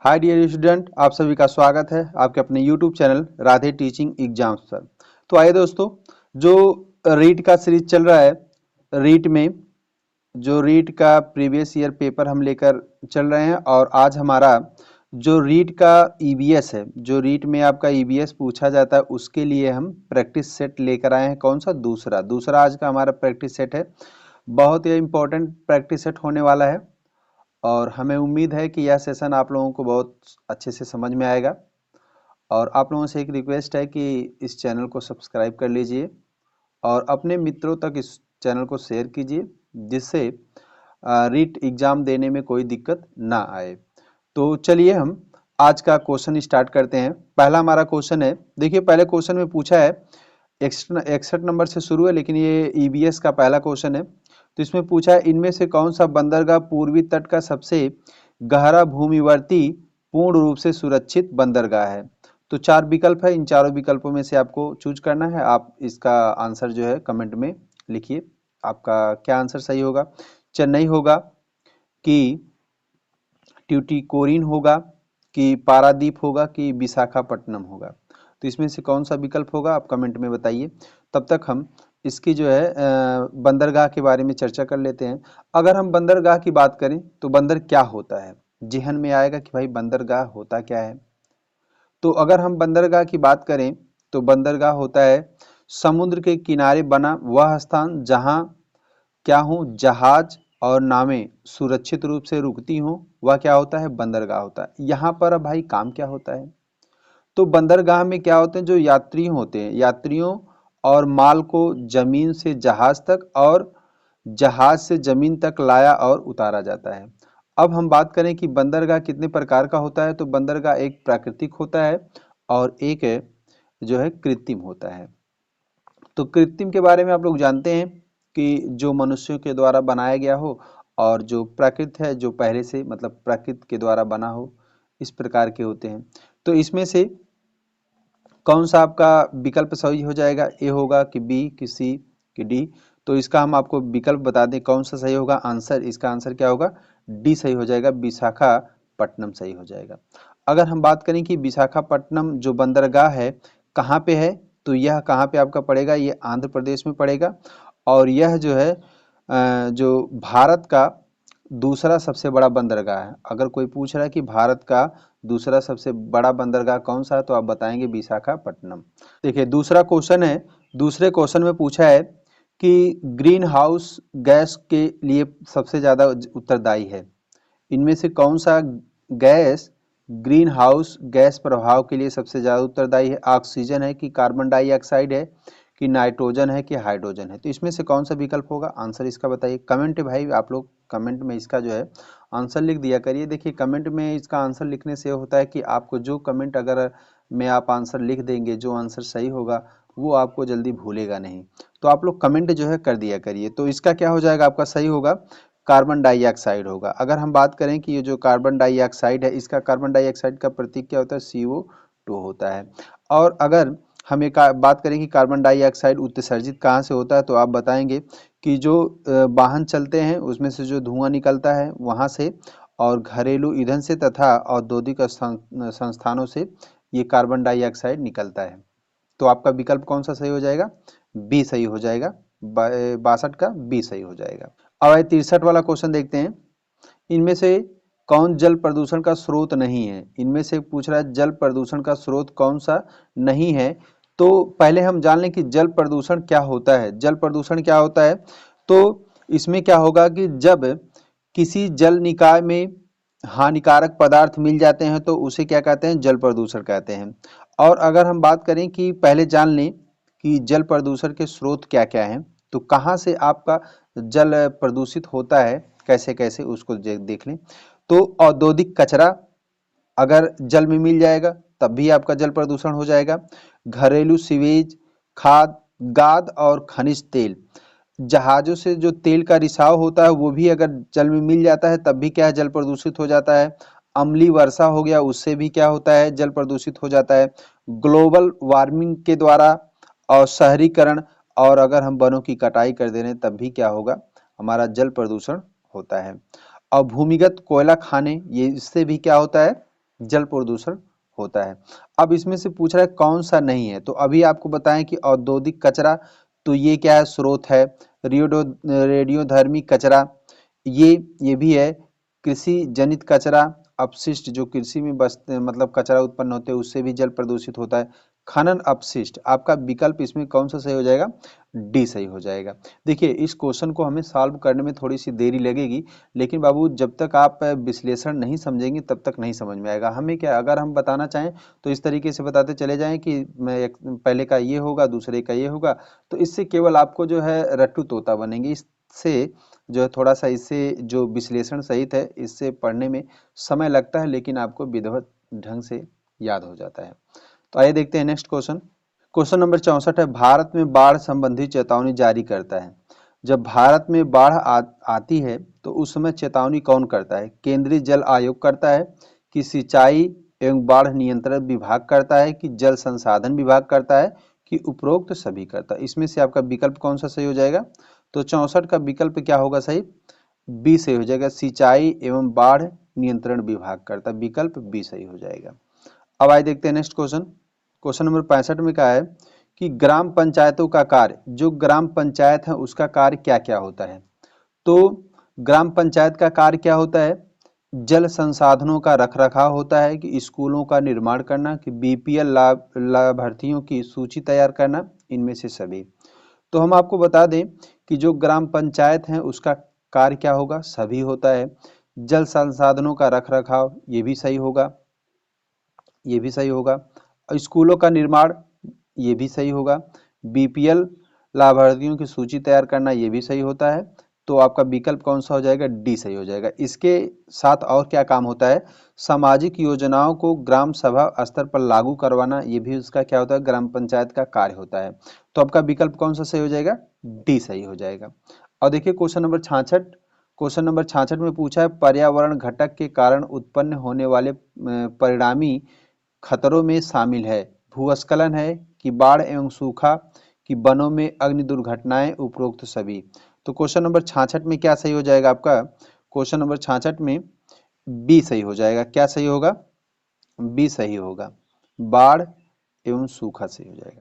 Hi dear student, आप सभी का स्वागत है आपके अपने YouTube channel Radhe teaching exams पर। तो आइए दोस्तों, जो रीट का सीरीज चल रहा है, रीट में जो रीट का प्रीवियस ईयर पेपर हम लेकर चल रहे हैं और आज हमारा जो रीट का ईवीएस है, जो रीट में आपका ईवीएस पूछा जाता है उसके लिए हम प्रैक्टिस सेट लेकर आए हैं। कौन सा? दूसरा आज का हमारा प्रैक्टिस सेट है। बहुत ही इंपॉर्टेंट प्रैक्टिस सेट होने वाला है और हमें उम्मीद है कि यह सेशन आप लोगों को बहुत अच्छे से समझ में आएगा। और आप लोगों से एक रिक्वेस्ट है कि इस चैनल को सब्सक्राइब कर लीजिए और अपने मित्रों तक इस चैनल को शेयर कीजिए, जिससे रीट एग्ज़ाम देने में कोई दिक्कत ना आए। तो चलिए हम आज का क्वेश्चन स्टार्ट करते हैं। पहला हमारा क्वेश्चन है, देखिए पहले क्वेश्चन में पूछा है 61 नंबर से शुरू है, लेकिन ये ईवीएस का पहला क्वेश्चन है। तो इसमें पूछा है इनमें से कौन सा बंदरगाह पूर्वी तट का सबसे गहरा भूमिवर्ती पूर्ण रूप से सुरक्षित बंदरगाह है। तो 4 विकल्प है, इन चारों विकल्पों में से आपको चूज करना है। आप इसका आंसर जो है कमेंट में लिखिए, आपका क्या आंसर सही होगा। चेन्नई होगा कि ट्यूटिकोरिन होगा कि पारादीप होगा कि विशाखापट्टनम होगा। तो इसमें से कौन सा विकल्प होगा आप कमेंट में बताइए। तब तक हम इसकी जो है बंदरगाह के बारे में चर्चा कर लेते हैं। अगर हम बंदरगाह की बात करें तो बंदर क्या होता है, जेहन में आएगा कि भाई बंदरगाह होता क्या है। तो अगर हम बंदरगाह की बात करें तो बंदरगाह होता है समुद्र के किनारे बना वह स्थान जहां क्या हो जहाज और नावें सुरक्षित रूप से रुकती हों, वह क्या होता है? बंदरगाह होता है। यहाँ पर अब भाई काम क्या होता है? तो बंदरगाह में क्या होते हैं, जो यात्री होते हैं, यात्रियों और माल को जमीन से जहाज तक और जहाज से जमीन तक लाया और उतारा जाता है। अब हम बात करें कि बंदरगाह कितने प्रकार का होता है, तो बंदरगाह एक प्राकृतिक होता है और एक जो है कृत्रिम होता है। तो कृत्रिम के बारे में आप लोग जानते हैं कि जो मनुष्यों के द्वारा बनाया गया हो, और जो प्राकृत है जो पहले से मतलब प्राकृत के द्वारा बना हो, इस प्रकार के होते हैं। तो इसमें से कौन सा आपका विकल्प सही हो जाएगा? ए होगा कि बी कि सी कि डी? तो इसका हम आपको विकल्प बता दें कौन सा सही होगा। आंसर, इसका आंसर क्या होगा? डी सही हो जाएगा, विशाखापट्टनम सही हो जाएगा। अगर हम बात करें कि विशाखापट्टनम जो बंदरगाह है कहाँ पे है, तो यह कहाँ पे आपका पड़ेगा? ये आंध्र प्रदेश में पड़ेगा और यह जो है जो भारत का दूसरा सबसे बड़ा बंदरगाह है। अगर कोई पूछ रहा है कि भारत का दूसरा सबसे बड़ा बंदरगाह कौन सा है, तो आप बताएंगे विशाखापट्टनम। देखिए दूसरा क्वेश्चन है, दूसरे क्वेश्चन में पूछा है कि ग्रीन हाउस गैस के लिए सबसे ज्यादा उत्तरदायी है। इनमें से कौन सा गैस ग्रीन हाउस गैस प्रभाव के लिए सबसे ज्यादा उत्तरदायी है? ऑक्सीजन है कि कार्बन डाइऑक्साइड है कि नाइट्रोजन है कि हाइड्रोजन है? तो इसमें से कौन सा विकल्प होगा? आंसर इसका बताइए। कमेंट भाई आप लोग कमेंट में इसका जो है आंसर लिख दिया करिए। देखिए कमेंट में इसका आंसर लिखने से होता है कि आपको जो कमेंट अगर में आप आंसर लिख देंगे, जो आंसर सही होगा वो आपको जल्दी भूलेगा नहीं। तो आप लोग कमेंट जो है कर दिया करिए। तो इसका क्या हो जाएगा? आपका सही होगा कार्बन डाइऑक्साइड होगा। अगर हम बात करें कि ये जो कार्बन डाइऑक्साइड है, इसका कार्बन डाइऑक्साइड का प्रतीक क्या होता है? CO2 होता है। और अगर हम एक बात करें कि कार्बन डाइऑक्साइड उत्सर्जित कहाँ से होता है, तो आप बताएंगे कि जो वाहन चलते हैं उसमें से जो धुआं निकलता है वहाँ से, और घरेलू ईंधन से तथा औद्योगिक संस्थानों से ये कार्बन डाइऑक्साइड निकलता है। तो आपका विकल्प कौन सा सही हो जाएगा? बी सही हो जाएगा। 62 का बी सही हो जाएगा। अब 63 वाला क्वेश्चन देखते हैं। इनमें से कौन जल प्रदूषण का स्रोत नहीं है? इनमें से पूछ रहा है जल प्रदूषण का स्रोत कौन सा नहीं है। तो पहले हम जान लें कि जल प्रदूषण क्या होता है। जल प्रदूषण क्या होता है, तो इसमें क्या होगा कि जब किसी जल निकाय में हानिकारक पदार्थ मिल जाते हैं तो उसे क्या कहते हैं? जल प्रदूषण कहते हैं। और अगर हम बात करें कि पहले जान लें कि जल प्रदूषण के स्रोत क्या क्या हैं, तो कहाँ से आपका जल प्रदूषित होता है, कैसे कैसे उसको देख लें। तो औद्योगिक कचरा अगर जल में मिल जाएगा तब भी आपका जल प्रदूषण हो जाएगा। घरेलू सीवेज, खाद, गाद और खनिज तेल, जहाजों से जो तेल का रिसाव होता है वो भी अगर जल में मिल जाता है तब भी क्या है? जल प्रदूषित हो जाता है। अम्लीय वर्षा हो गया, उससे भी क्या होता है? जल प्रदूषित हो जाता है। ग्लोबल वार्मिंग के द्वारा और शहरीकरण, और अगर हम वनों की कटाई कर दे रहे हैं तब भी क्या होगा? हमारा जल प्रदूषण होता है। और भूमिगत कोयला खाने, ये इससे भी क्या होता है? जल प्रदूषण होता है। अब इसमें से पूछ रहा है कौन सा नहीं है, तो अभी आपको बताएं कि औद्योगिक कचरा, तो ये क्या है, स्रोत है। रेडियोधर्मी कचरा, ये भी है। कृषि जनित कचरा, अपशिष्ट जो कृषि में बचते मतलब कचरा उत्पन्न होते हैं उससे भी जल प्रदूषित होता है। खनन अपशिष्ट, आपका विकल्प इसमें कौन सा सही हो जाएगा, डी सही हो जाएगा। देखिए इस क्वेश्चन को हमें सॉल्व करने में थोड़ी सी देरी लगेगी, लेकिन बाबू जब तक आप विश्लेषण नहीं समझेंगे तब तक नहीं समझ में आएगा। हमें क्या, अगर हम बताना चाहें तो इस तरीके से बताते चले जाएं कि पहले का ये होगा, दूसरे का ये होगा, तो इससे केवल आपको जो है रट्टू तोता बनेंगे। इससे जो है थोड़ा सा, इससे जो विश्लेषण सहित है इससे पढ़ने में समय लगता है, लेकिन आपको विधिवत ढंग से याद हो जाता है। तो आइए देखते हैं नेक्स्ट क्वेश्चन। क्वेश्चन नंबर 64 है, भारत में बाढ़ संबंधी चेतावनी जारी करता है। जब भारत में बाढ़ आती है तो उस समय चेतावनी कौन करता है, केंद्रीय जल आयोग करता है, कि सिंचाई एवं बाढ़ नियंत्रण विभाग करता है, कि जल संसाधन विभाग करता है, कि उपरोक्त सभी करता है। इसमें से आपका विकल्प कौन सा सही हो जाएगा, तो 64 का विकल्प क्या होगा सही, बी सही हो जाएगा, सिंचाई एवं बाढ़ नियंत्रण विभाग करता है, विकल्प बी सही हो जाएगा। अब आइए देखते हैं नेक्स्ट क्वेश्चन। क्वेश्चन नंबर 65 में क्या है कि ग्राम पंचायतों का कार्य, जो ग्राम पंचायत है उसका कार्य क्या क्या होता है। तो ग्राम पंचायत का कार्य क्या होता है, जल संसाधनों का रखरखाव होता है, कि स्कूलों का निर्माण करना, कि बीपीएल लाभार्थियों की सूची तैयार करना, इनमें से सभी। तो हम आपको बता दें कि जो ग्राम पंचायत है उसका कार्य क्या होगा, सभी होता है। जल संसाधनों का रखरखाव, ये भी सही होगा, ये भी सही होगा। स्कूलों का निर्माण, ये भी सही होगा। बीपीएल लाभार्थियों की सूची तैयार करना, ये भी सही होता है। तो आपका विकल्प कौन सा हो जाएगा, डी सही हो जाएगा। इसके साथ और क्या काम होता है, सामाजिक योजनाओं को ग्राम सभा स्तर पर लागू करवाना, ये भी उसका क्या होता है, ग्राम पंचायत का कार्य होता है। तो आपका विकल्प कौन सा सही हो जाएगा, डी सही हो जाएगा। और देखिए क्वेश्चन नंबर 66, क्वेश्चन नंबर 66 में पूछा है, पर्यावरण घटक के कारण उत्पन्न होने वाले परिणामी खतरों में शामिल है, भूस्खलन है, कि बाढ़ एवं सूखा, कि वनों में अग्नि दुर्घटनाएं, उपरोक्त सभी। तो क्वेश्चन नंबर 66 में क्या सही हो जाएगा आपका, क्वेश्चन नंबर 66 में बी सही हो जाएगा। क्या सही होगा, बी सही होगा, बाढ़ एवं सूखा सही हो जाएगा।